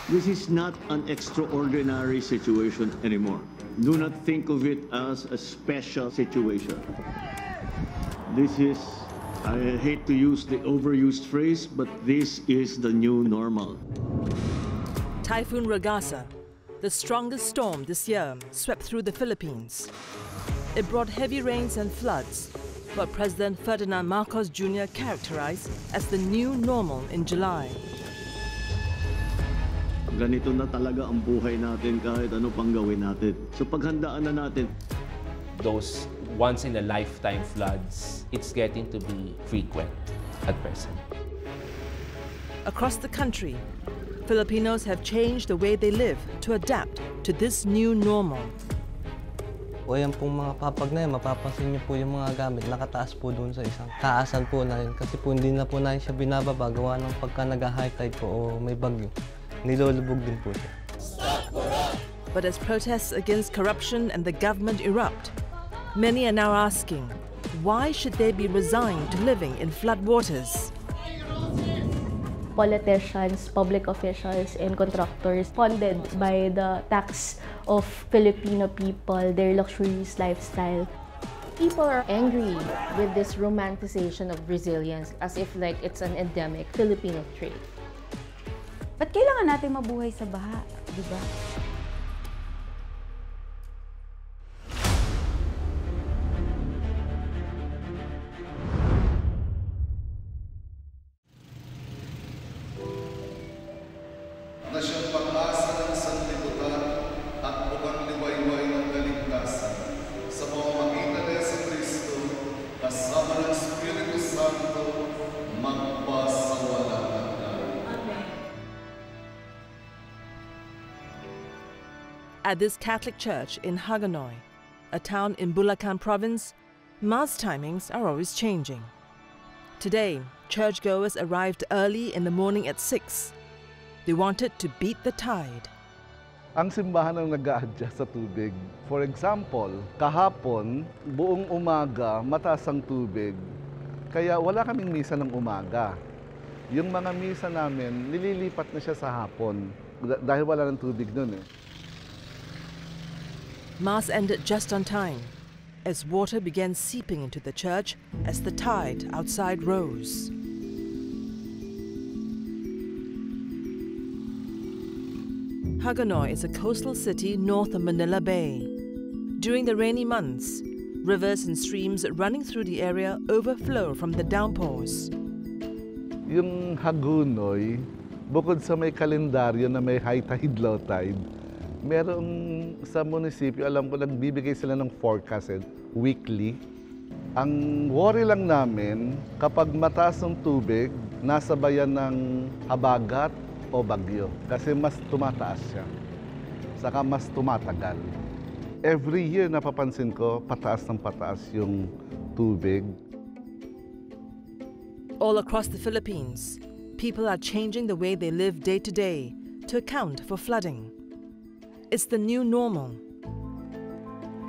This is not an extraordinary situation anymore. Do not think of it as a special situation. This is, I hate to use the overused phrase, but this is the new normal. Typhoon Ragasa, the strongest storm this year, swept through the Philippines. It brought heavy rains and floods, what President Ferdinand Marcos Jr. characterized as the new normal in July. Ganito na talaga ang buhay natin kahit ano pang gawin natin. So paghandaan na natin. Those once-in-a-lifetime floods, it's getting to be frequent at present. Across the country, Filipinos have changed the way they live to adapt to this new normal. O yan pong mga papag na yan, mapapansin niyo po yung mga gamit, nakataas po doon sa isang taasan po na yun. Kasi po hindi na po natin siya binababa, gawa ng pagka nag-high tide po o may bagyo. Nilulubog din po siya. But as protests against corruption and the government erupt, many are now asking, why should they be resigned to living in floodwaters? Politicians, public officials, and contractors funded by the tax of Filipino people, their luxurious lifestyle. People are angry with this romanticization of resilience as if like it's an endemic Filipino trait. Ba't kailangan natin mabuhay sa baha, di ba? Na siyang pag-asa ng sanlibutan at mukhang liwayway ng kaligtasan sa pamamagitan ni Jesucristo kasama ng Espiritu Santo magpasawalang hanggan. At this Catholic church in Hagonoy, a town in Bulacan province, Mass timings are always changing. Today, churchgoers arrived early in the morning at 6. They wanted to beat the tide. Ang simbahan ang nag-a-adjust sa tubig. For example, kahapon, buong umaga, mataas ang tubig. Kaya wala kaming misa ng umaga. Yung mga misa namin, nililipat na siya sa hapon. Dahil wala ng tubig nun eh. Mass ended just on time, as water began seeping into the church as the tide outside rose. Hagonoy is a coastal city north of Manila Bay. During the rainy months, rivers and streams running through the area overflow from the downpours. Yung Hagonoy, bukod sa may kalendaryo na may high tide, low tide, merong sa munisipyo, alam ko, nagbibigay sila ng forecast weekly. Ang worry lang namin, kapag mataas ang tubig, nasa bayan ng habagat o bagyo. Kasi mas tumataas siya. Saka mas tumatagal. Every year, napapansin ko, pataas ng pataas yung tubig. All across the Philippines, people are changing the way they live day to day to account for flooding. It's the new normal.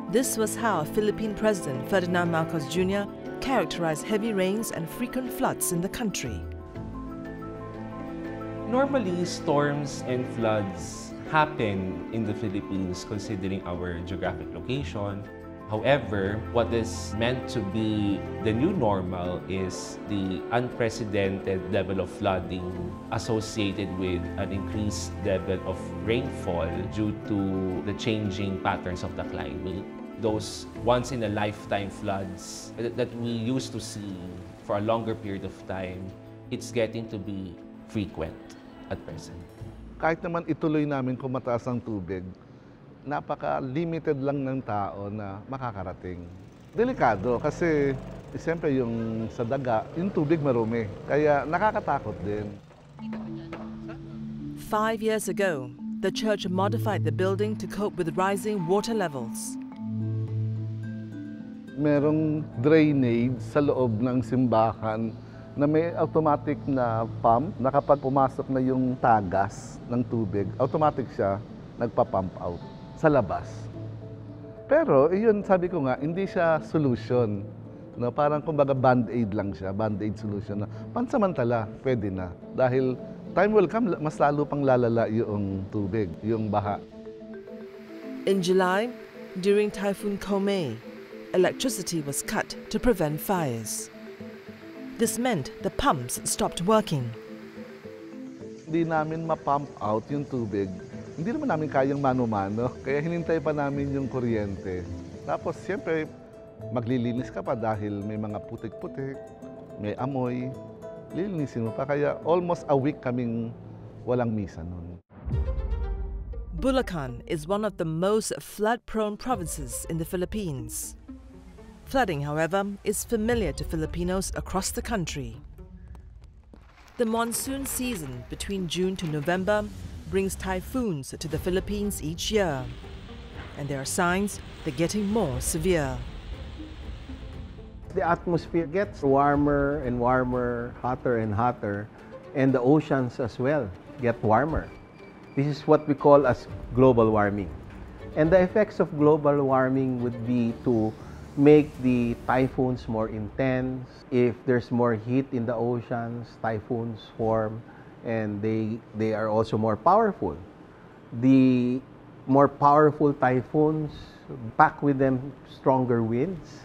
This was how Philippine President Ferdinand Marcos Jr. characterized heavy rains and frequent floods in the country. Normally, storms and floods happen in the Philippines considering our geographic location. However, what is meant to be the new normal is the unprecedented level of flooding associated with an increased level of rainfall due to the changing patterns of the climate. Those once-in-a-lifetime floods that we used to see for a longer period of time, it's getting to be frequent at present. Kahit naman ituloy namin kung mataas ang tubig, napaka-limited lang ng tao na makakarating. Delikado kasi siyempre yung sa daga, yung tubig marumi. Kaya nakakatakot din. 5 years ago, the church modified the building to cope with rising water levels. Merong drainage sa loob ng simbahan na may automatic na pump na kapag pumasok na yung tagas ng tubig, automatic siya nagpa-pump out sa labas. Pero, yun, sabi ko nga, hindi siya solution. No? Parang kumbaga band-aid lang siya, band-aid solution na pansamantala, pwede na. Dahil time will come, mas lalo pang lalala yung tubig, yung baha. In July, during Typhoon Komei, electricity was cut to prevent fires. This meant the pumps stopped working. Hindi namin ma-pump out yung tubig. Hindi naman namin kayang mano-mano, kaya hinintay pa namin yung kuryente. Tapos siyempre, maglilinis ka pa dahil may mga putik-putik, may amoy. Lilinisin mo pa, kaya almost a week kaming walang misa nun. Bulacan is one of the most flood-prone provinces in the Philippines. Flooding, however, is familiar to Filipinos across the country. The monsoon season between June to November brings typhoons to the Philippines each year, and there are signs they're getting more severe. The atmosphere gets warmer and warmer, hotter and hotter, and the oceans as well get warmer. This is what we call as global warming. And the effects of global warming would be to make the typhoons more intense. If there's more heat in the oceans, typhoons form, and they are also more powerful. The more powerful typhoons pack with them stronger winds,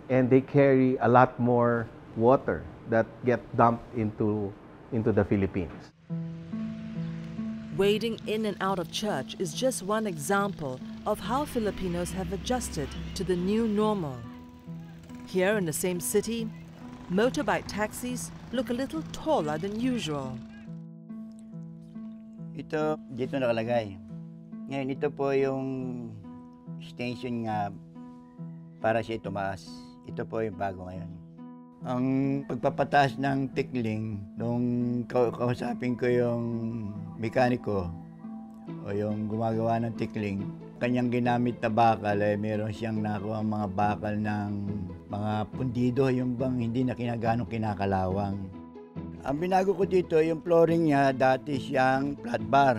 and they carry a lot more water that get dumped into the Philippines. Wading in and out of church is just one example of how Filipinos have adjusted to the new normal. Here in the same city, motorbike taxis look a little taller than usual. Ito, dito nakalagay. Ngayon, ito po yung extension nga para siya tumaas. Ito po yung bago ngayon. Ang pagpapataas ng tikling, nung kausapin ko yung mekaniko o yung gumagawa ng tikling, kanyang ginamit na bakal, meron siyang nakuha ang mga bakal ng mga pundido, yung bang hindi na kinaganong kinakalawang. Ang binago ko dito, yung flooring niya, dati siyang flat bar.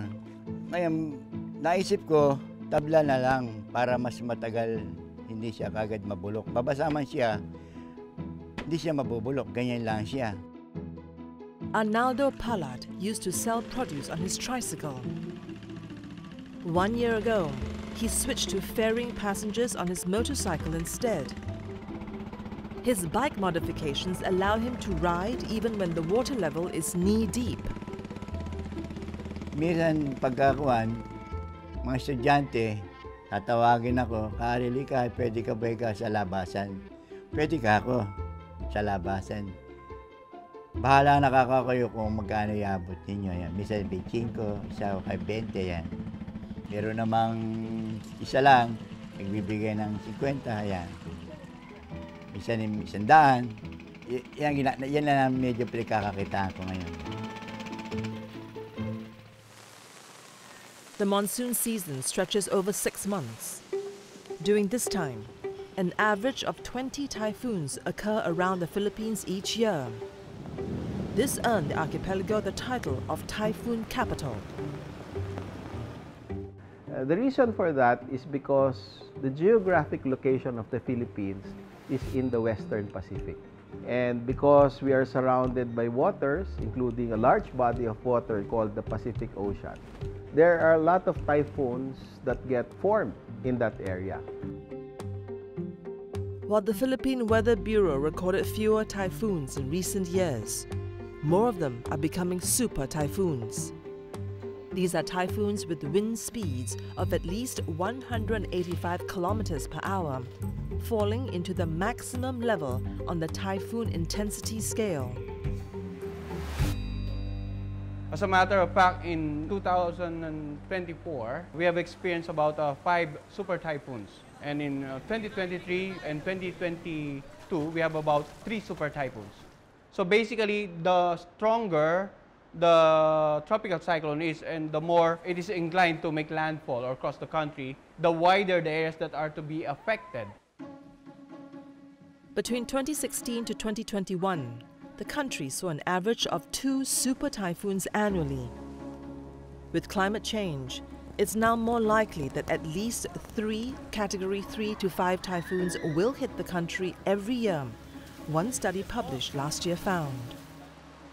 Ngayon, naisip ko, tabla na lang para mas matagal, hindi siya kagad mabulok. Babasa man siya, hindi siya mabubulok, ganyan lang siya. Arnaldo Palat used to sell produce on his tricycle. 1 year ago, he switched to ferrying passengers on his motorcycle instead. His bike modifications allow him to ride even when the water level is knee-deep. Minsan pagkakuan, mga estudyante, tatawagin ako, Karili ka, pwede ka ba ka sa labasan? Pwede ka ako sa labasan. Bahala na kayo kung magkano iabot ninyo yan. Minsan 25, isa o 20 yan. Pero namang isa lang, nagbibigay ng 50, yan. Minsan 100. Yan lang medyo pinagkakakitaan ko ngayon. The monsoon season stretches over 6 months. During this time, an average of 20 typhoons occur around the Philippines each year. This earned the archipelago the title of Typhoon Capital. The reason for that is because the geographic location of the Philippines is in the Western Pacific. And because we are surrounded by waters, including a large body of water called the Pacific Ocean, there are a lot of typhoons that get formed in that area. While the Philippine Weather Bureau recorded fewer typhoons in recent years, more of them are becoming super typhoons. These are typhoons with wind speeds of at least 185 kilometers per hour, falling into the maximum level on the typhoon intensity scale. As a matter of fact, in 2024, we have experienced about 5 super typhoons. And in 2023 and 2022, we have about 3 super typhoons. So basically, the stronger the tropical cyclone is and the more it is inclined to make landfall or across the country, the wider the areas that are to be affected. Between 2016 to 2021, the country saw an average of 2 super typhoons annually. With climate change, it's now more likely that at least 3 Category 3 to 5 typhoons will hit the country every year, one study published last year found.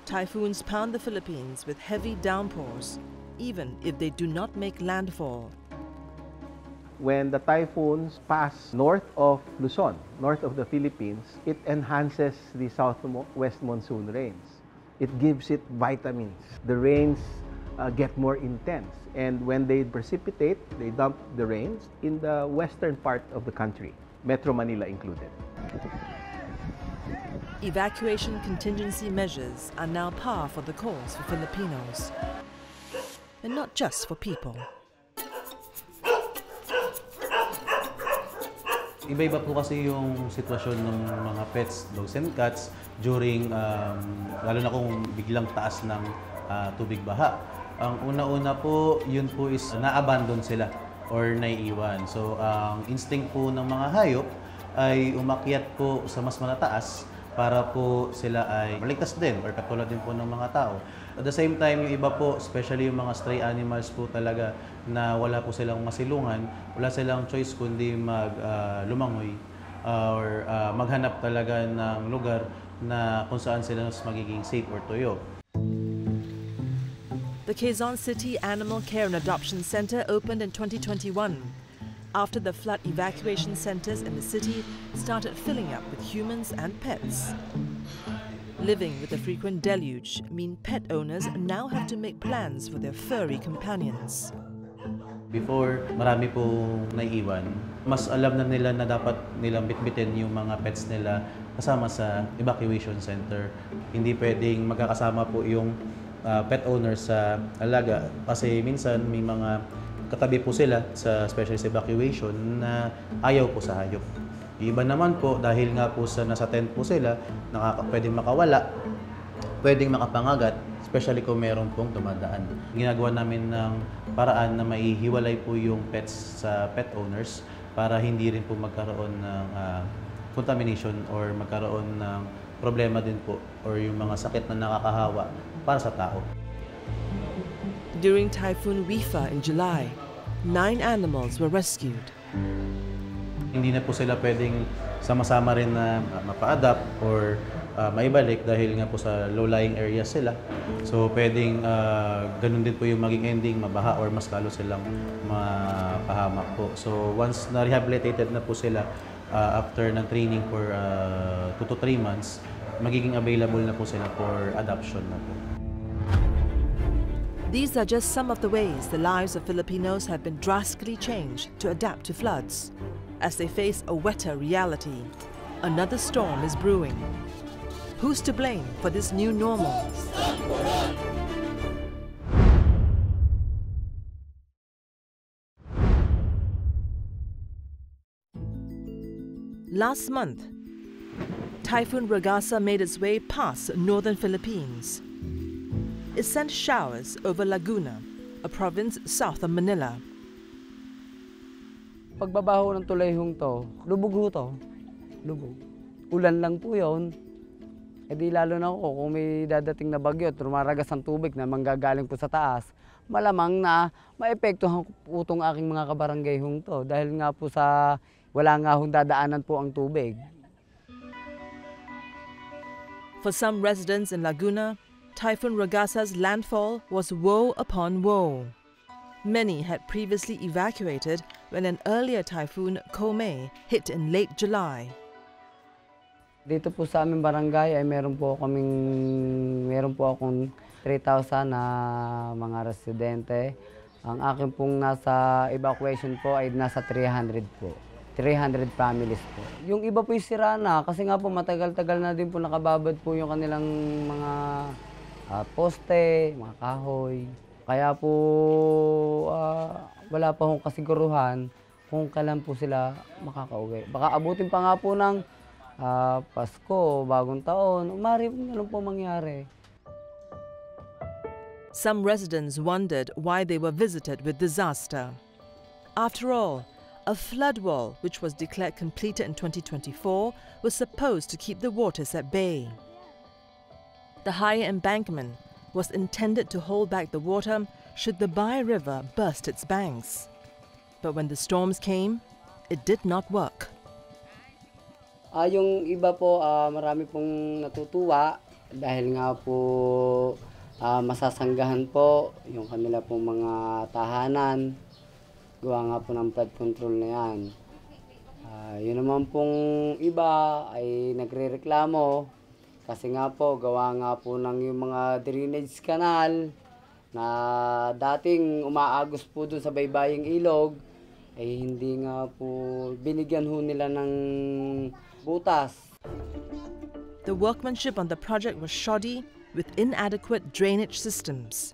Typhoons pound the Philippines with heavy downpours, even if they do not make landfall. When the typhoons pass north of Luzon, north of the Philippines, it enhances the southwest monsoon rains. It gives it vitamins. The rains get more intense, and when they precipitate, they dump the rains in the western part of the country, Metro Manila included. Evacuation contingency measures are now par for the course for Filipinos, and not just for people. Iba-iba po kasi yung sitwasyon ng mga pets, dogs and cats during, lalo na kung biglang taas ng tubig baha. Ang una-una po, yun po is na-abandon sila or naiiwan. So, ang instinct po ng mga hayop ay umakyat po sa mas matataas para po sila ay maligtas din or katulad din po ng mga tao. At the same time, yung iba po, especially yung mga stray animals po talaga na wala po silang masilungan, wala silang choice kundi lumangoy or maghanap talaga ng lugar na kung saan sila mas magiging safe or tuyo. The Quezon City Animal Care and Adoption Center opened in 2021 after the flood evacuation centers in the city started filling up with humans and pets. Living with the frequent deluge mean pet owners now have to make plans for their furry companions. Before, marami pong naiiwan. Mas alam na nila na dapat nilang bitbitin yung mga pets nila kasama sa evacuation center. Hindi pwedeng magkakasama po yung pet owners sa alaga kasi minsan may mga katabi po sila especially sa evacuation na ayaw po sa hayop. Iba naman po dahil nga po sa nasa tent po sila, pwedeng makawala, pwedeng makapangagat, especially kung meron pong dumadaan. Ginagawa namin ng paraan na maihiwalay po yung pets sa pet owners para hindi rin po magkaroon ng contamination or magkaroon ng problema din po or yung mga sakit na nakakahawa para sa tao. During Typhoon Wifa in July, 9 animals were rescued. Hindi na po sila pwedeng sama-sama rin na mapa-adapt or maibalik dahil nga po sa low-lying areas sila. So pwedeng ganun din po yung maging ending, mabaha or mas lalo silang mapahamak po. So once na-rehabilitated na po sila after ng training for 2 to 3 months, magiging available na po sila for adoption na po. These are just some of the ways the lives of Filipinos have been drastically changed to adapt to floods. As they face a wetter reality, another storm is brewing. Who's to blame for this new normal? Last month, Typhoon Ragasa made its way past northern Philippines. It sent showers over Laguna, a province south of Manila. Pagbabaho ng tulayhong to, lubog ho to. Lubog. Ulan lang po yun. E di lalo na ako kung may dadating na bagyo at rumaragas ang tubig na manggagaling po sa taas, malamang na maepektuhan po itong aking mga kabarangay hong to dahil nga po sa wala nga hong dadaanan po ang tubig. For some residents in Laguna, Typhoon Ragasa's landfall was woe upon woe. Many had previously evacuated when an earlier typhoon, Komay, hit in late July. Dito po sa aming barangay ay meron po akong 3,000 na mga residente. Ang akin pong nasa evacuation po ay nasa 300 po. 300 families po. Yung iba po yung sira na kasi nga po matagal-tagal na din po nakababad po yung kanilang mga poste, mga kahoy. Kaya po wala pa akong kasiguruhan kung kailan po sila makakauwi. Baka abutin pa nga po ng Pasko, bagong taon, umari ganun po mangyari. Some residents wondered why they were visited with disaster. After all, a flood wall, which was declared completed in 2024, was supposed to keep the waters at bay. The higher embankment was intended to hold back the water should the Bai River burst its banks. But when the storms came, it did not work. Yung iba po, marami pong natutuwa Dahil nga po masasanggahan po yung kanila pong mga tahanan. Gawa nga po ng flood control na yan. Yun naman pong iba ay nagre-reklamo kasi nga po gawa nga po ng yung mga drainage canal na dating umaagos po dun sa baybaying ilog ay hindi nga po binigyan ho nila ng butas. The workmanship on the project was shoddy with inadequate drainage systems.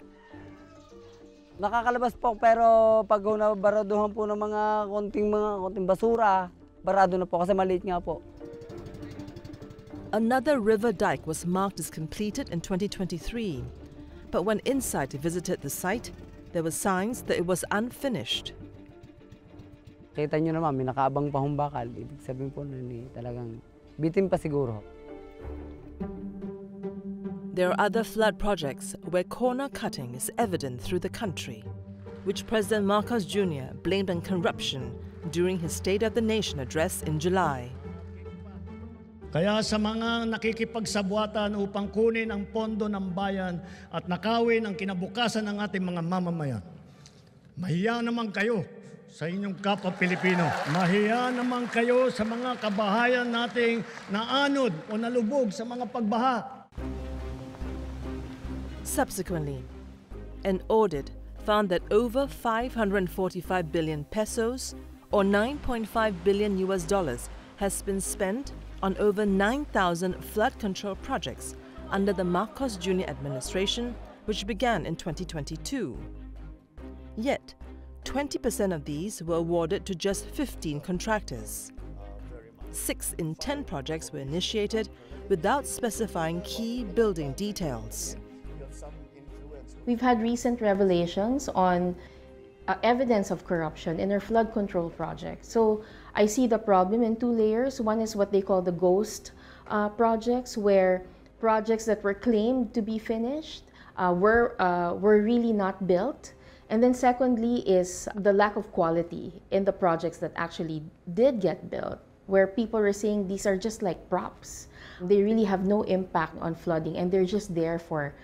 Nakakalabas po pero pag nabaraduhan po ng mga konting basura, barado na po kasi maliit nga po. Another river dike was marked as completed in 2023. But when Insight visited the site, there were signs that it was unfinished. Kita nyo naman, may nakaabang pa humbakal. Ibig sabihin po nun talagang bitin pa siguro. There are other flood projects where corner cutting is evident through the country, which President Marcos Jr. blamed on corruption during his State of the Nation address in July. Kaya sa mga nakikipagsabwatan upang kunin ang pondo ng bayan at nakawin ang kinabukasan ng ating mga mamamayan, mahiya naman kayo sa inyong kapwa Pilipino. Mahiya naman kayo sa mga kabahayan nating naanod o nalubog sa mga pagbaha. Subsequently, an audit found that over 545 billion pesos or $9.5 billion has been spent on over 9,000 flood control projects under the Marcos Jr. administration, which began in 2022. Yet, 20% of these were awarded to just 15 contractors. 6 in 10 projects were initiated without specifying key building details. We've had recent revelations on evidence of corruption in our flood control project. So I see the problem in 2 layers. One is what they call the ghost projects, where projects that were claimed to be finished were really not built. And then secondly is the lack of quality in the projects that actually did get built, where people are saying these are just like props. They really have no impact on flooding and they're just there for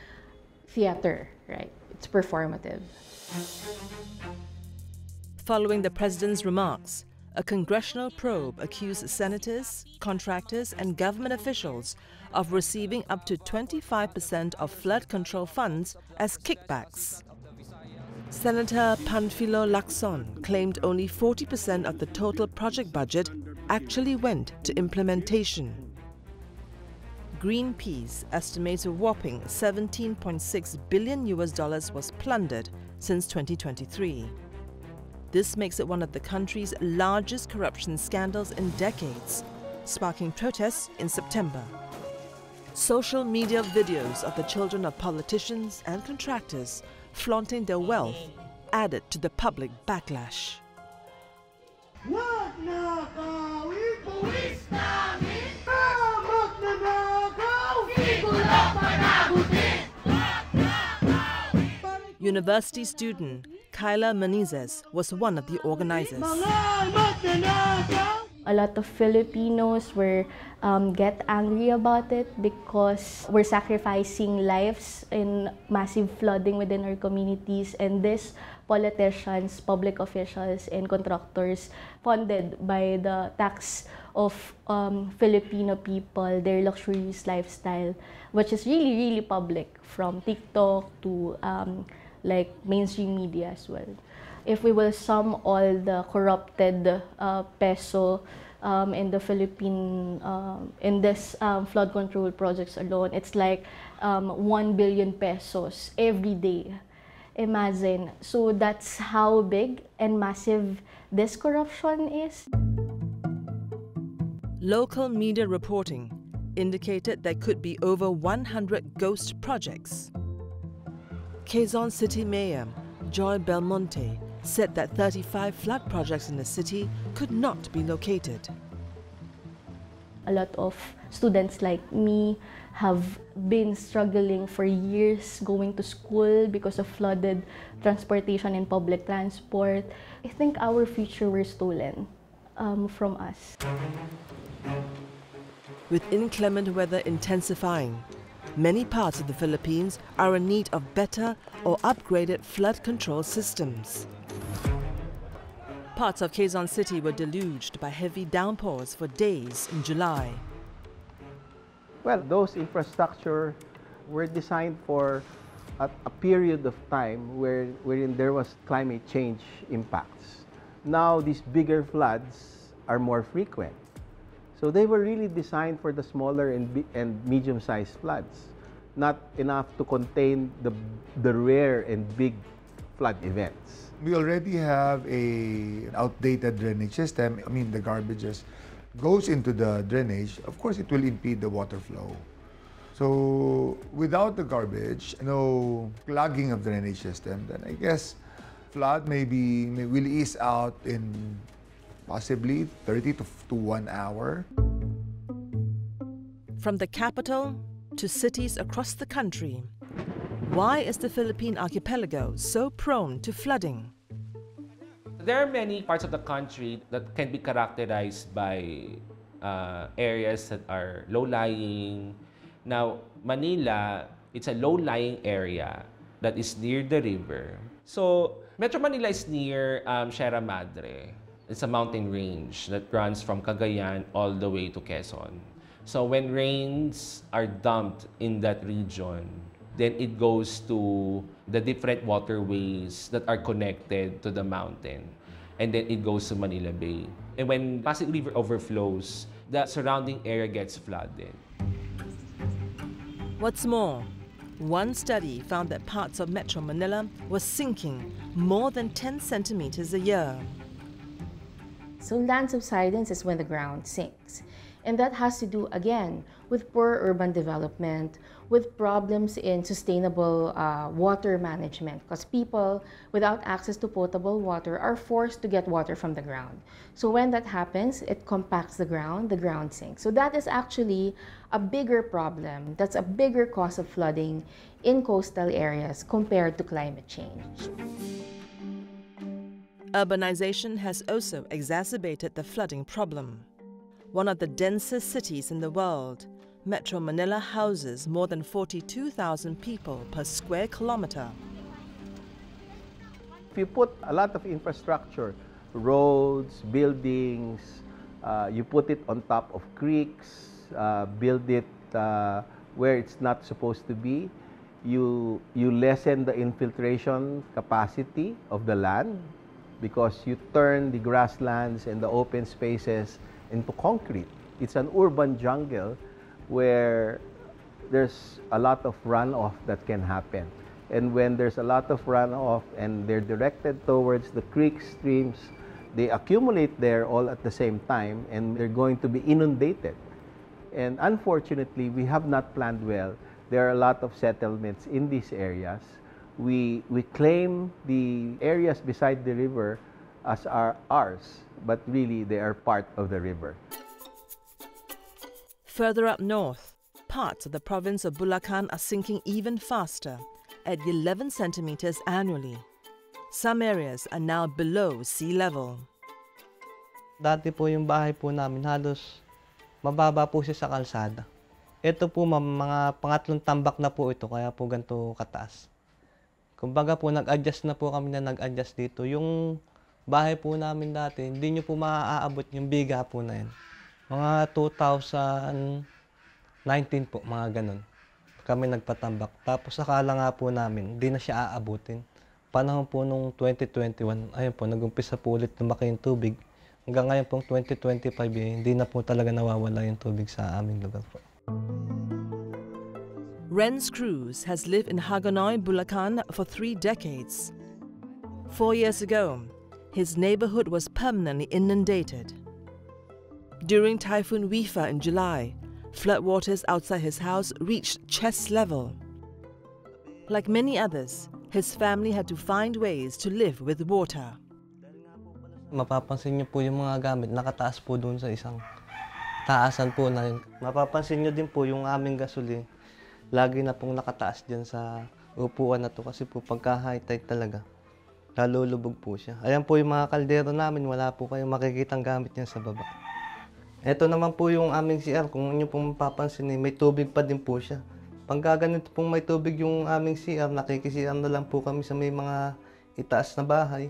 theater, right? It's performative. Following the president's remarks, a congressional probe accused senators, contractors, and government officials of receiving up to 25% of flood control funds as kickbacks. Senator Panfilo Lacson claimed only 40% of the total project budget actually went to implementation. Greenpeace estimates a whopping $17.6 billion was plundered since 2023. This makes it one of the country's largest corruption scandals in decades, sparking protests in September. Social media videos of the children of politicians and contractors flaunting their wealth added to the public backlash. University student Kyla Menezes was one of the organizers. A lot of Filipinos get angry about it because we're sacrificing lives in massive flooding within our communities, and these politicians, public officials, and contractors funded by the tax of Filipino people, their luxurious lifestyle, which is really, really public, from TikTok to like mainstream media as well. If we will sum all the corrupted peso in the Philippine, in this flood control projects alone, it's like 1 billion pesos every day. Imagine. So that's how big and massive this corruption is. Local media reporting indicated there could be over 100 ghost projects. Quezon City Mayor Joy Belmonte said that 35 flood projects in the city could not be located. A lot of students like me have been struggling for years going to school because of flooded transportation and public transport. I think our future were stolen from us. With inclement weather intensifying, many parts of the Philippines are in need of better or upgraded flood control systems. Parts of Quezon City were deluged by heavy downpours for days in July. Well, those infrastructure were designed for a period of time wherein there was climate change impacts. Now these bigger floods are more frequent. So they were really designed for the smaller and medium-sized floods, not enough to contain the rare and big flood events. We already have an outdated drainage system. I mean, the garbages goes into the drainage. Of course, it will impede the water flow. So without the garbage, no clogging of the drainage system, then I guess flood will ease out in possibly 30 to 1 hour. From the capital to cities across the country, why is the Philippine archipelago so prone to flooding? There are many parts of the country that can be characterized by areas that are low-lying. Now, Manila, it's a low-lying area that is near the river. So, Metro Manila is near Sierra Madre. It's a mountain range that runs from Cagayan all the way to Quezon. So when rains are dumped in that region, then it goes to the different waterways that are connected to the mountain. And then it goes to Manila Bay. And when Pasig River overflows, the surrounding area gets flooded. What's more, one study found that parts of Metro Manila were sinking more than 10 centimeters a year. So land subsidence is when the ground sinks. And that has to do, again, with poor urban development, with problems in sustainable water management, because people without access to potable water are forced to get water from the ground. So when that happens, it compacts the ground sinks. So that is actually a bigger problem. That's a bigger cause of flooding in coastal areas compared to climate change. Urbanization has also exacerbated the flooding problem. One of the densest cities in the world, Metro Manila houses more than 42,000 people per square kilometer. If you put a lot of infrastructure, roads, buildings, you put it on top of creeks, build it where it's not supposed to be, you lessen the infiltration capacity of the land because you turn the grasslands and the open spaces into concrete. It's an urban jungle where there's a lot of runoff that can happen. And when there's a lot of runoff and they're directed towards the creeks, streams, they accumulate there all at the same time and they're going to be inundated. And unfortunately, we have not planned well. There are a lot of settlements in these areas. We claim the areas beside the river as ours, but really they are part of the river. Further up north, parts of the province of Bulacan are sinking even faster, at 11 centimeters annually. Some areas are now below sea level. Dati po yung bahay po namin halos mababa po siya sa kalsada. Ito po mga pangatlong tambak na po ito, kaya po ganito kataas. Kumbaga po nag-adjust na po kami na nag-adjust dito. Yung bahay po namin dati, hindi nyo po maaabot yung biga po na yan. Mga 2019 po, mga ganun. Kami nagpatambak. Tapos akala nga po namin, hindi na siya aabutin. Panahon po nung 2021, ayun po, nag-umpisa po ulit lumaki yung tubig. Hanggang ngayon pong 2025, hindi na po talaga nawawala yung tubig sa aming lugar po. Renz Cruz has lived in Hagonoy, Bulacan for 3 decades. 4 years ago, his neighborhood was permanently inundated. During Typhoon Wifa in July, floodwaters outside his house reached chest level. Like many others, his family had to find ways to live with water. Mapapansin niyo po yung mga gamit, nakataas po doon sa isang taasan po na yun. Mapapansin niyo din po yung aming gasolina. Lagi na pong nakataas dyan sa upuan na to kasi po pagka high tide talaga, lalulubog po siya. Ayan po yung mga kaldero namin, wala po kayong makikitang gamit niya sa baba. Ito naman po yung aming CR, kung inyo pong mapapansin, may tubig pa din po siya. Pagka ganito pong may tubig yung aming CR, nakikisiar na lang po kami sa may mga itaas na bahay.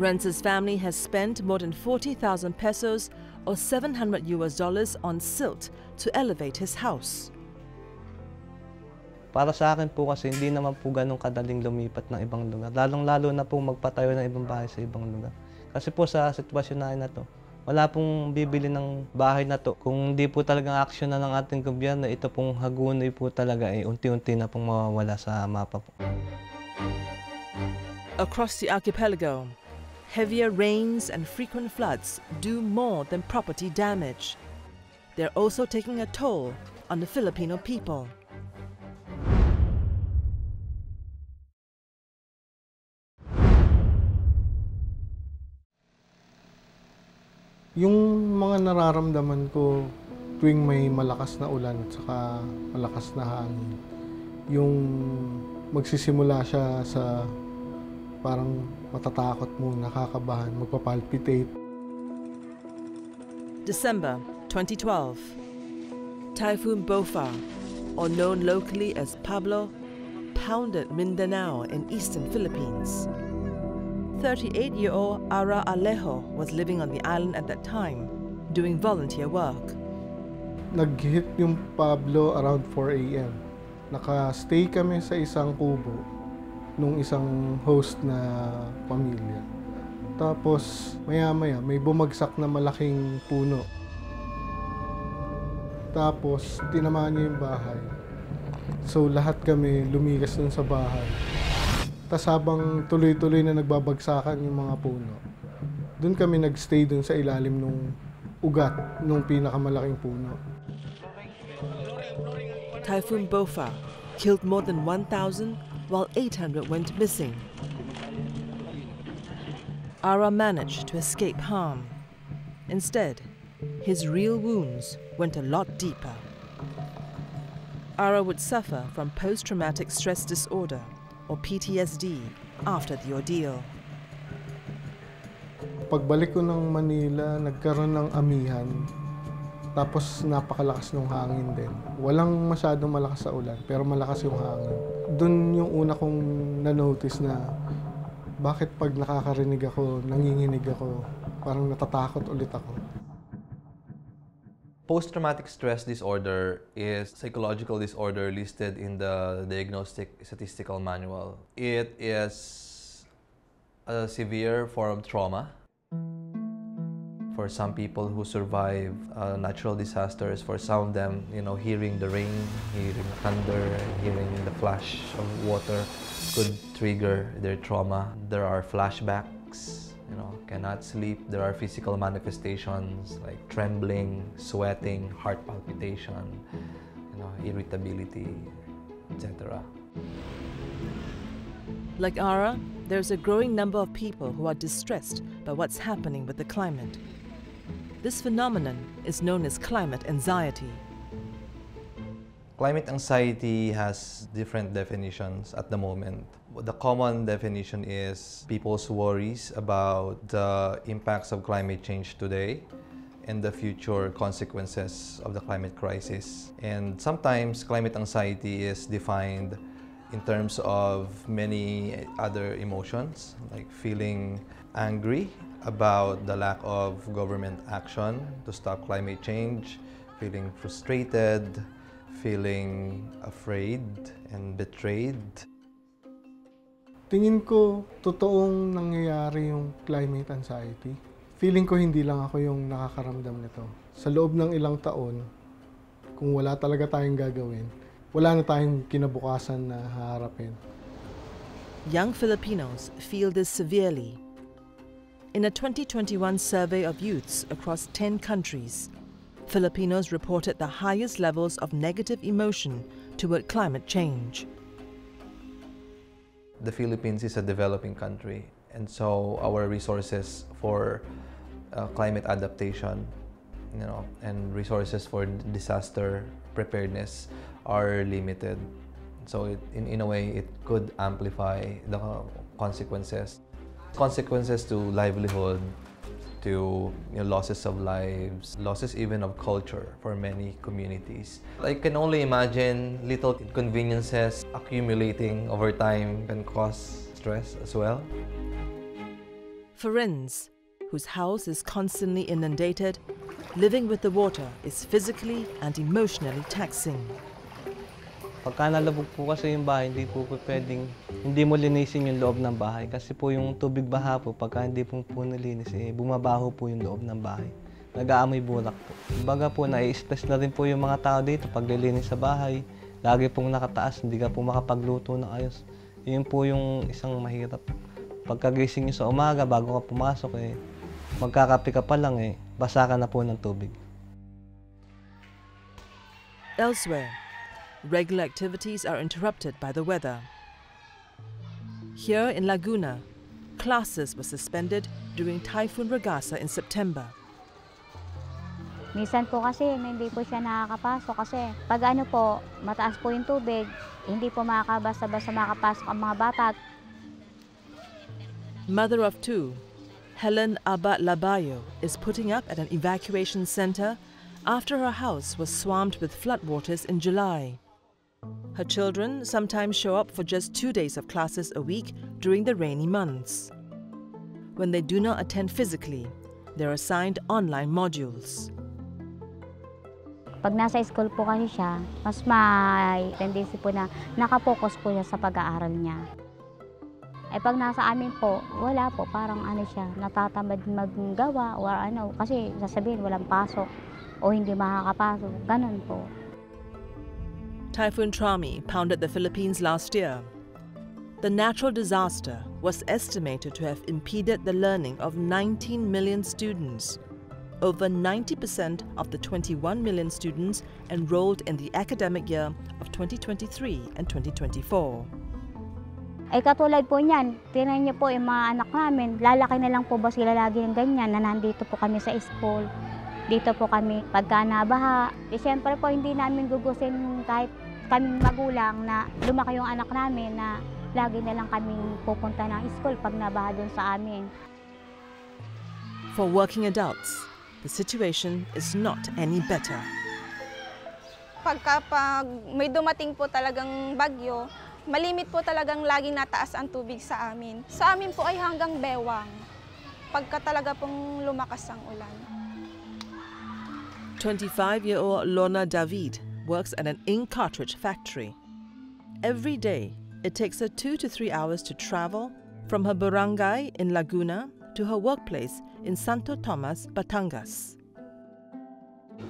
Renz's family has spent more than 40,000 pesos or $700 on silt to elevate his house. Para sa akin po kasi hindi naman po ganun kadaling lumipat ng ibang lugar. Lalong-lalo na po magpatayo ng ibang bahay sa ibang lugar. Kasi po sa sitwasyon na ito, wala pong bibili ng bahay na to. Kung hindi po talagang aksyon na ng ating gobyerno, ito pong Hagonoy po talaga unti-unti na pong mawawala sa mapa po. Across the archipelago, heavier rains and frequent floods do more than property damage. They're also taking a toll on the Filipino people. Yung mga nararamdaman ko tuwing may malakas na ulan at saka malakas na hangin, yung magsisimula siya sa parang matatakot mo, nakakabahan, magpapalpitate. December 2012. Typhoon Bopha, or known locally as Pablo, pounded Mindanao in eastern Philippines. 38-year-old Ara Alejo was living on the island at that time, doing volunteer work. Nag-hit yung Pablo around 4 a.m. Naka-stay kami sa isang kubo nung isang host na pamilya. Tapos maya-maya may bumagsak na malaking puno. Tapos tinamaan niya yung bahay. So lahat kami lumigas dun sa bahay. Tapos habang tuloy-tuloy na nagbabagsakan yung mga puno, doon kami nagstay doon sa ilalim ng ugat ng pinakamalaking puno. Typhoon Bopha killed more than 1,000 while 800 went missing. Ara managed to escape harm. Instead, his real wounds went a lot deeper. Ara would suffer from post-traumatic stress disorder, or PTSD, after the ordeal. Pagbalik ko ng Manila, nagkaroon ng amihan. Tapos napakalakas ng hangin din. Walang masyadong malakas sa ulan, pero malakas yung hangin. Doon yung una kong na-notice na bakit pag nakakarinig ako, nanginginig ako, parang natatakot ulit ako. Post-traumatic stress disorder is a psychological disorder listed in the Diagnostic Statistical Manual. It is a severe form of trauma. For some people who survive natural disasters, for some of them, hearing the rain, hearing the thunder, hearing the flash of water could trigger their trauma. There are flashbacks. Cannot sleep. There are physical manifestations like trembling, sweating, heart palpitation, irritability, etc. Like Ara, there's a growing number of people who are distressed by what's happening with the climate. This phenomenon is known as climate anxiety. Climate anxiety has different definitions at the moment. The common definition is people's worries about the impacts of climate change today and the future consequences of the climate crisis. And sometimes climate anxiety is defined in terms of many other emotions, like feeling angry about the lack of government action to stop climate change, feeling frustrated, feeling afraid and betrayed. Tingin ko, totoong nangyayari yung climate anxiety. Feeling ko hindi lang ako yung nakakaramdam nito. Sa loob ng ilang taon, kung wala talaga tayong gagawin, wala na tayong kinabukasan na haharapin. Young Filipinos feel this severely. In a 2021 survey of youths across 10 countries, Filipinos reported the highest levels of negative emotion toward climate change. The Philippines is a developing country, and so our resources for climate adaptation, and resources for disaster preparedness are limited. So in a way, it could amplify the consequences to livelihood, to losses of lives, losses even of culture for many communities. I can only imagine little inconveniences accumulating over time can cause stress as well. For Renz, whose house is constantly inundated, living with the water is physically and emotionally taxing. Pagka nalabog po kasi yung bahay, hindi mo linisin yung loob ng bahay. Kasi po yung tubig baha po, pagka hindi po nalinis, bumabaho po yung loob ng bahay. Nag-aamoy bulak po. Kumbaga po, nai-stress na rin po yung mga tao dito pag lilinis sa bahay. Lagi pong nakataas, hindi ka po makapagluto ng ayos. Yun po yung isang mahirap. Pagkagising nyo sa umaga, bago ka pumasok, magkakape ka pa lang, basa ka na po ng tubig. Elsewhere, regular activities are interrupted by the weather. Here in Laguna, classes were suspended during Typhoon Ragasa in September. Minsan po kasi hindi po siya nakakapasok kasi pag po, mataas po yung tubig, hindi po makakabasa-basa makapasok ang mga bata. Mother of two, Helen Abad Labayo is putting up at an evacuation center after her house was swamped with floodwaters in July. Her children sometimes show up for just 2 days of classes a week during the rainy months. When they do not attend physically, they're assigned online modules. Pag nasa school po kasi siya, mas may tendency po na nakapokus po siya sa pag-aaral niya. Pag nasa amin po, wala po, parang siya, natatamad maggawa or kasi sasabihin walang pasok o hindi makakapasok, ganun po. Typhoon Trami pounded the Philippines last year. The natural disaster was estimated to have impeded the learning of 19 million students. Over 90% of the 21 million students enrolled in the academic year of 2023 and 2024. Katulad po niyan, tinan niyo po yung mga anak namin, lalaki na lang po ba sila lagi ng ganyan na nandito po kami sa school. Dito po kami pagka nabaha. Siyempre po hindi namin gugusin kahit kaming magulang na lumaki yung anak namin na lagi na lang kaming pupunta ng school pag nabaha doon sa amin. For working adults, the situation is not any better. Pag may dumating po talagang bagyo, malimit po talagang laging nataas ang tubig sa amin. Sa amin po ay hanggang bewang, pagka talaga pong lumakas ang ulan. 25-year-old Lorna David works at an ink cartridge factory. Every day, it takes her 2 to 3 hours to travel from her barangay in Laguna to her workplace in Santo Tomas, Batangas.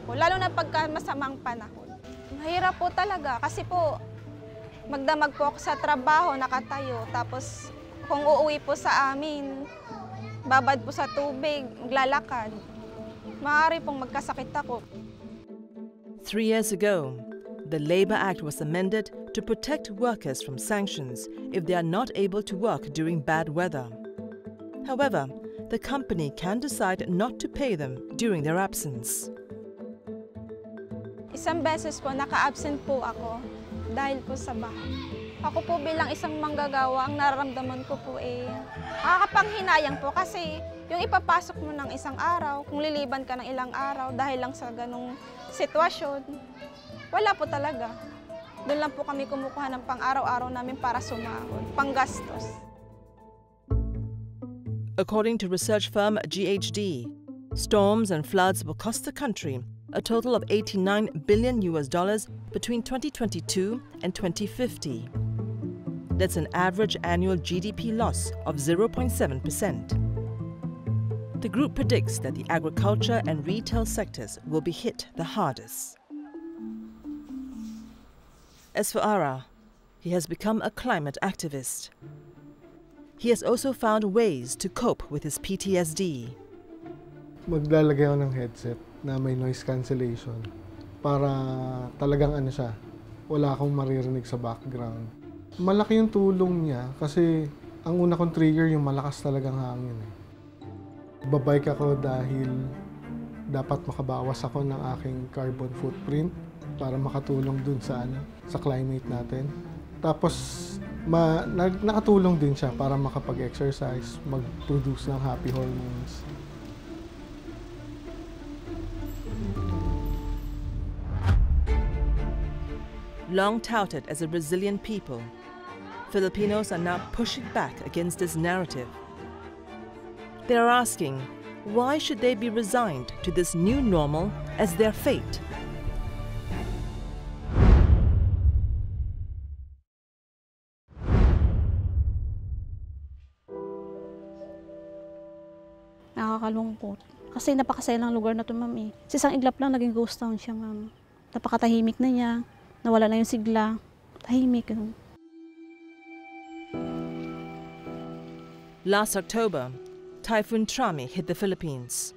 Lalo na pagka masamang panahon. Mahirap po talaga kasi po magdamag po ako sa trabaho, nakatayo. Tapos kung uuwi po sa amin, babad po sa tubig, maglalakad. Maaari pong magkasakit ako. 3 years ago, the Labor Act was amended to protect workers from sanctions if they are not able to work during bad weather. However, the company can decide not to pay them during their absence. Isang beses po, naka-absent po ako dahil po sa baha. Ako po bilang isang manggagawa, ang nararamdaman ko po nakakapanghinayang po kasi yung ipapasok mo ng isang araw, kung liliban ka ng ilang araw dahil lang sa ganong sitwasyon, wala po talaga. Doon lang po kami kumukuha ng pang-araw-araw namin para sumahod, panggastos. According to research firm GHD, storms and floods will cost the country a total of $89 billion between 2022 and 2050. That's an average annual GDP loss of 0.7%. The group predicts that the agriculture and retail sectors will be hit the hardest. As for Ara, he has become a climate activist. He has also found ways to cope with his PTSD. Maglalagay ako ng headset na may noise cancellation para talagang wala akong maririnig sa background. Malaki yung tulong niya kasi ang una kong trigger yung malakas talagang hangin. Babike ako dahil dapat makabawas ako ng aking carbon footprint para makatulong dun sa climate natin. Tapos nakatulong din siya para makapag-exercise, mag-produce ng happy hormones. Long touted as a resilient people, Filipinos are now pushing back against this narrative. They are asking, why should they be resigned to this new normal as their fate? Nakakalungkot. Kasi napakasaya ng lugar na ito, ma'am eh. Sa isang iglap lang, naging ghost town siya, ma'am. Napakatahimik na niya. Nawala na yung sigla. Tahimik. Last October, Typhoon Trami hit the Philippines.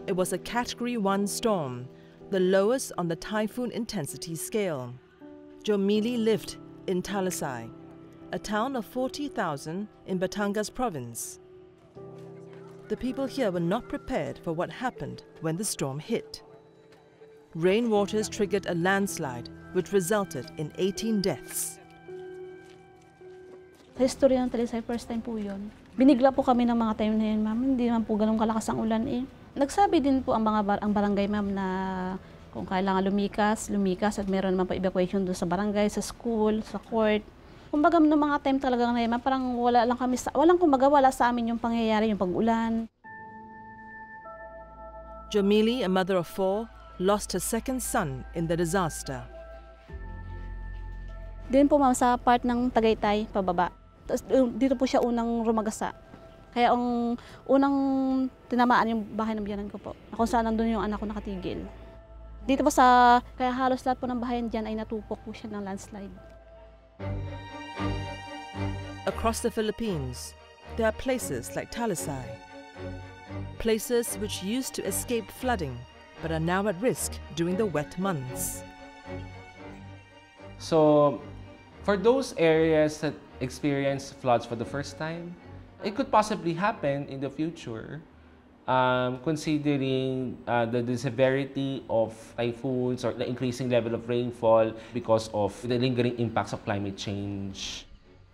It was a Category 1 storm, the lowest on the typhoon intensity scale. Jomili lived in Talisay, a town of 40,000 in Batangas province. The people here were not prepared for what happened when the storm hit. Rainwaters triggered a landslide which resulted in 18 deaths. Sa history ng Talisay, first time po yun. Binigla po kami ng mga time na yun, ma'am. Hindi naman po ganun kalakas ang ulan eh. Nagsabi din po ang barangay, ma'am, na kung kailangan lumikas at meron naman pa evacuation doon sa barangay, sa school, sa court. Kumbaga noong mga time talaga na yun, parang wala sa amin yung pangyayari, yung pag-ulan. Jomili, a mother of 4, lost her second son in the disaster. Din po ma'am sa part ng Tagaytay, pababa. Tapos dito po siya unang rumagasa. Kaya ang unang tinamaan yung bahay ng biyanan ko po. Kung saan nandun yung anak ko nakatigil. Dito po kaya halos lahat po ng bahayan dyan ay natupok po siya ng landslide. Across the Philippines, there are places like Talisay. Places which used to escape flooding but are now at risk during the wet months. So, for those areas that experience floods for the first time, it could possibly happen in the future, considering the severity of typhoons or the increasing level of rainfall because of the lingering impacts of climate change.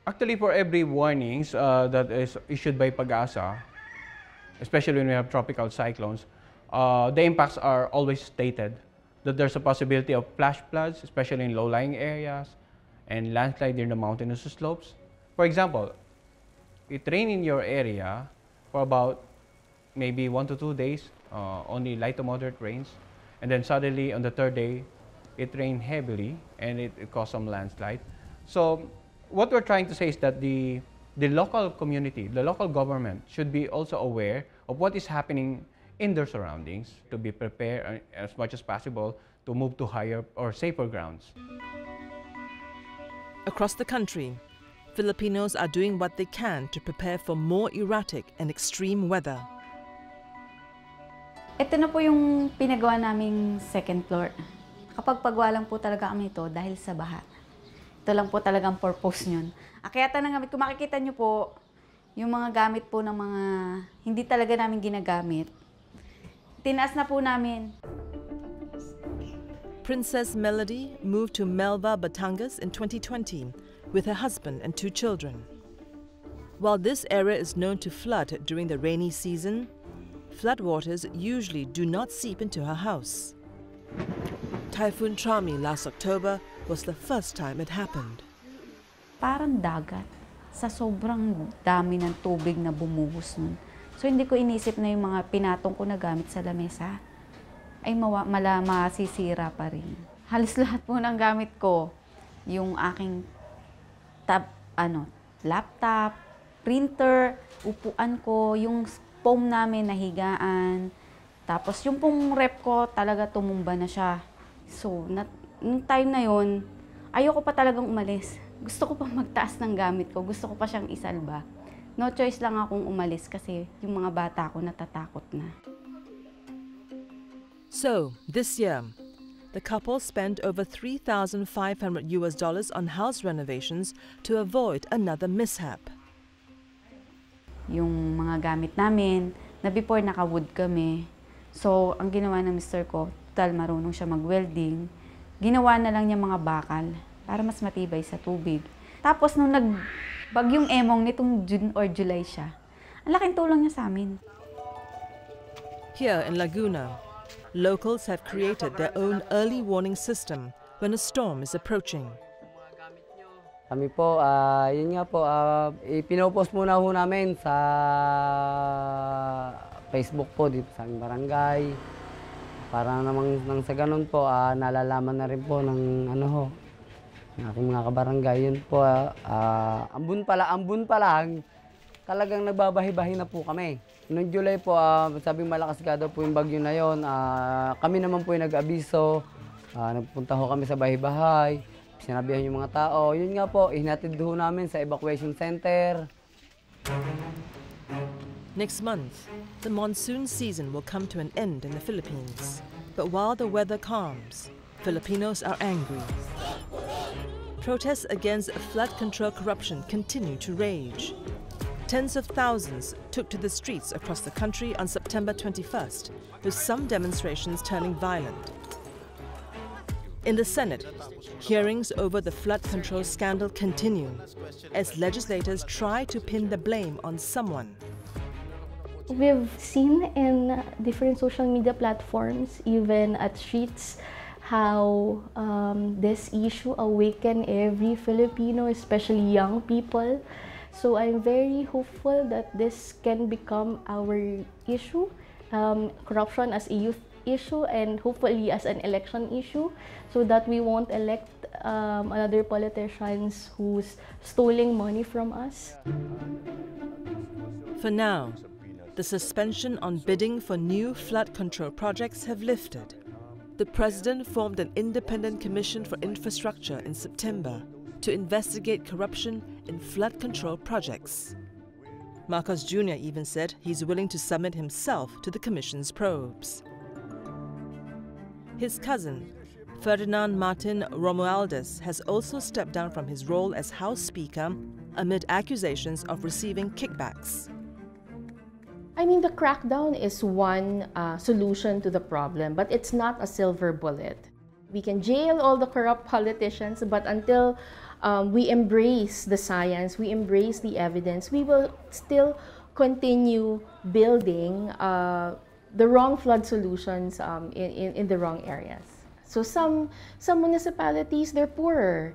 Actually, for every warnings that is issued by Pag-asa, especially when we have tropical cyclones, the impacts are always stated that there's a possibility of flash floods, especially in low-lying areas, and landslide in the mountainous slopes. For example, it rained in your area for about maybe 1 to 2 days, only light to moderate rains, and then suddenly on the third day, it rained heavily and it caused some landslide. So what we're trying to say is that the local community, the local government should be also aware of what is happening in their surroundings to be prepared as much as possible to move to higher or safer grounds. Across the country, Filipinos are doing what they can to prepare for more erratic and extreme weather. Ito na po yung pinagawa naming second floor. Kapag pagwa lang po talaga kami ito dahil sa baha. Ito lang po talagang purpose nyon. Akyatan ng gamit, kung makikita nyo po, yung mga gamit po ng mga hindi talaga namin ginagamit, tinaas na po namin. Princess Melody moved to Melva, Batangas in 2020 with her husband and 2 children. While this area is known to flood during the rainy season, floodwaters usually do not seep into her house. Typhoon Trami last October was the first time it happened. Parang dagat sa sobrang dami ng tubig na bumuhos nun. So hindi ko inisip na yung mga pinatong ko na gamit sa lamesa ay masisira pa rin. Halos lahat po ng gamit ko, yung aking laptop, printer, upuan ko, yung foam namin na higaan, tapos yung pong rep ko talaga tumumba na siya. So, nung time na yon, ayoko pa talagang umalis. Gusto ko pa magtaas ng gamit ko, gusto ko pa siyang isalba. No choice lang akong umalis kasi yung mga bata ko natatakot na. So, this year, the couple spent over $3,500 on house renovations to avoid another mishap. Yung mga gamit namin, na before naka-wood kami. So, ang ginawa ng mister ko, total marunong siya mag-welding, ginawa na lang niya mga bakal para mas matibay sa tubig. Tapos, nung nagbagyong Emong nitong June or July siya, ang laking tulong niya sa amin. Here in Laguna, locals have created their own early warning system when a storm is approaching. Kami po, yun nga po, ipinopost muna ho namin sa Facebook po dito sa aming barangay. Para namang nang sa ganun po, nalalaman na rin po ng ng aking mga kabarangay. Yun po, ambun pa lang, talagang nagbabahi-bahi na po kami. Noong July po, sabing malakas ka daw po yung bagyo na yun. Kami naman po yung nag-abiso. Nagpunta ho kami sa bahay-bahay. Sinabihan yung mga tao. Yun nga po, ihinatid ho namin sa evacuation center. Next month, the monsoon season will come to an end in the Philippines. But while the weather calms, Filipinos are angry. Protests against flood control corruption continue to rage. Tens of thousands took to the streets across the country on September 21st, with some demonstrations turning violent. In the Senate, hearings over the flood control scandal continue as legislators try to pin the blame on someone. We've seen in different social media platforms, even at streets, how this issue awakened every Filipino, especially young people. So I'm very hopeful that this can become our issue, corruption as a youth issue and hopefully as an election issue, so that we won't elect other politicians who's stealing money from us. For now, the suspension on bidding for new flood control projects have lifted. The president formed an independent commission for infrastructure in September to investigate corruption in flood control projects. Marcos Jr. even said he's willing to submit himself to the commission's probes. His cousin, Ferdinand Martin Romualdez, has also stepped down from his role as House Speaker amid accusations of receiving kickbacks. I mean, the crackdown is one solution to the problem, but it's not a silver bullet. We can jail all the corrupt politicians, but until we embrace the science, we embrace the evidence, we will still continue building the wrong flood solutions in the wrong areas. So some municipalities, they're poorer,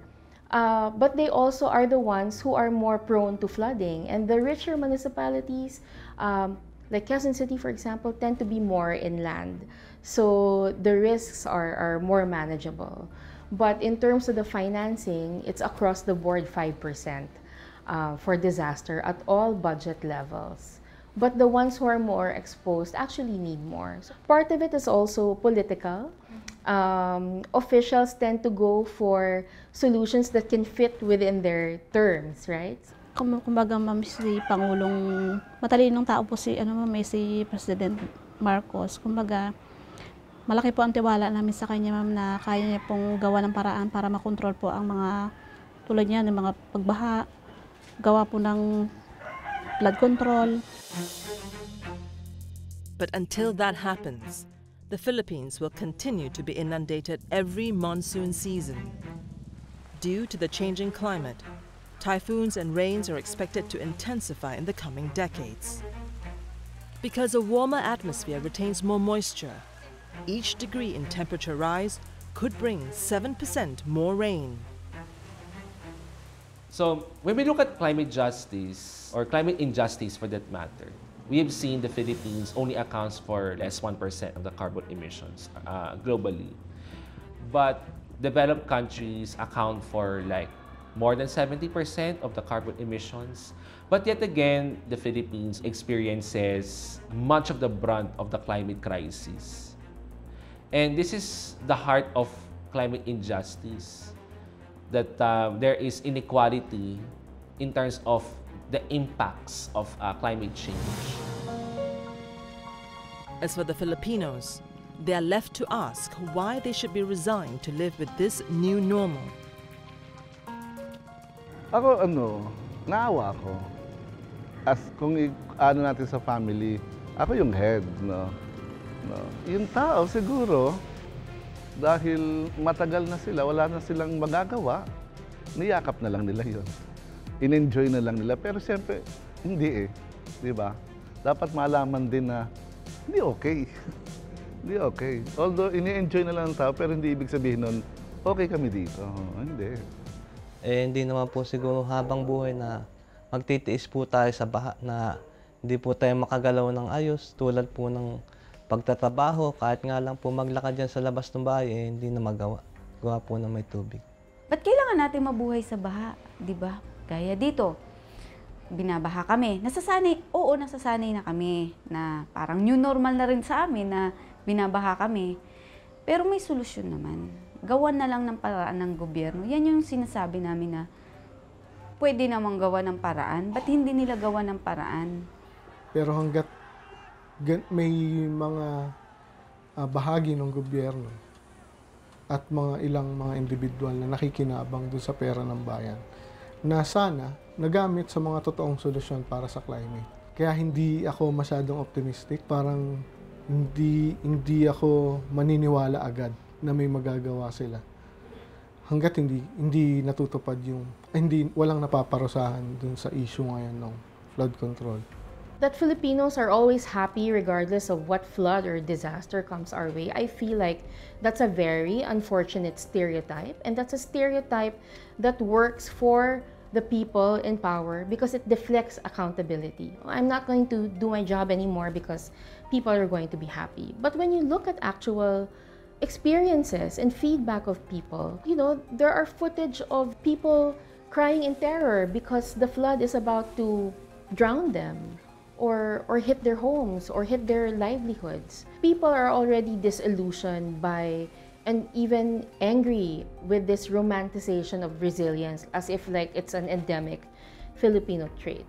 but they also are the ones who are more prone to flooding. And the richer municipalities, like Quezon City, for example, tend to be more inland. So the risks are more manageable. But in terms of the financing, it's across the board 5% for disaster at all budget levels. But the ones who are more exposed actually need more. So part of it is also political. Officials tend to go for solutions that can fit within their terms, right? Kumbaga, ma'am, si Pangulong, matalinong tao po si President Marcos. Kumbaga, malaki po ang tiwala namin sa kanya, ma'am, na kaya niya pong gawa ng paraan para makontrol po ang mga tulad niya ng mga pagbaha, gawa po ng flood control. But until that happens, the Philippines will continue to be inundated every monsoon season. Due to the changing climate, typhoons and rains are expected to intensify in the coming decades. Because a warmer atmosphere retains more moisture, each degree in temperature rise could bring 7% more rain. So when we look at climate justice, or climate injustice for that matter, we have seen the Philippines only accounts for less 1% of the carbon emissions globally. But developed countries account for like more than 70% of the carbon emissions. But yet again, the Philippines experiences much of the brunt of the climate crisis. And this is the heart of climate injustice, that there is inequality in terms of the impacts of climate change. As for the Filipinos, they are left to ask why they should be resigned to live with this new normal. Ako, naawa ako. As kung ano natin sa family, ako yung head, no? Yung tao siguro, dahil matagal na sila, wala na silang magagawa, niyakap na lang nila yun. In-enjoy na lang nila. Pero siyempre, hindi eh. Di ba? Dapat malaman din na hindi okay. Hindi okay. Although, ini-enjoy na lang ng tao, pero hindi ibig sabihin nun, okay kami dito. Hindi. Hindi naman po siguro habang buhay na magtitiis po tayo sa baha na hindi po tayo makagalaw ng ayos tulad po ng pagtatrabaho. Kahit nga lang po maglakad dyan sa labas ng bahay, hindi na magawa. Gawa po na may tubig. Ba't kailangan natin mabuhay sa baha, di ba? Gaya dito, binabaha kami. Nasasanay na kami na parang new normal na rin sa amin na binabaha kami. Pero may solusyon naman. Gawan na lang ng paraan ng gobyerno. Yan yung sinasabi namin na pwede namang gawa ng paraan. Ba't hindi nila gawa ng paraan? Pero hanggat may mga bahagi ng gobyerno at ilang mga individual na nakikinabang dun sa pera ng bayan na sana nagamit sa mga totoong solusyon para sa climate. Kaya hindi ako masyadong optimistic, parang hindi ako maniniwala agad na may magagawa sila. Hanggat hindi natutupad walang napaparusahan dun sa issue ngayon ng flood control. That Filipinos are always happy regardless of what flood or disaster comes our way, I feel like that's a very unfortunate stereotype, and that's a stereotype that works for the people in power because it deflects accountability. I'm not going to do my job anymore because people are going to be happy. But when you look at actual experiences and feedback of people, there are footage of people crying in terror because the flood is about to drown them or hit their homes or hit their livelihoods. People are already disillusioned by and even angry with this romanticization of resilience as if like it's an endemic Filipino trait.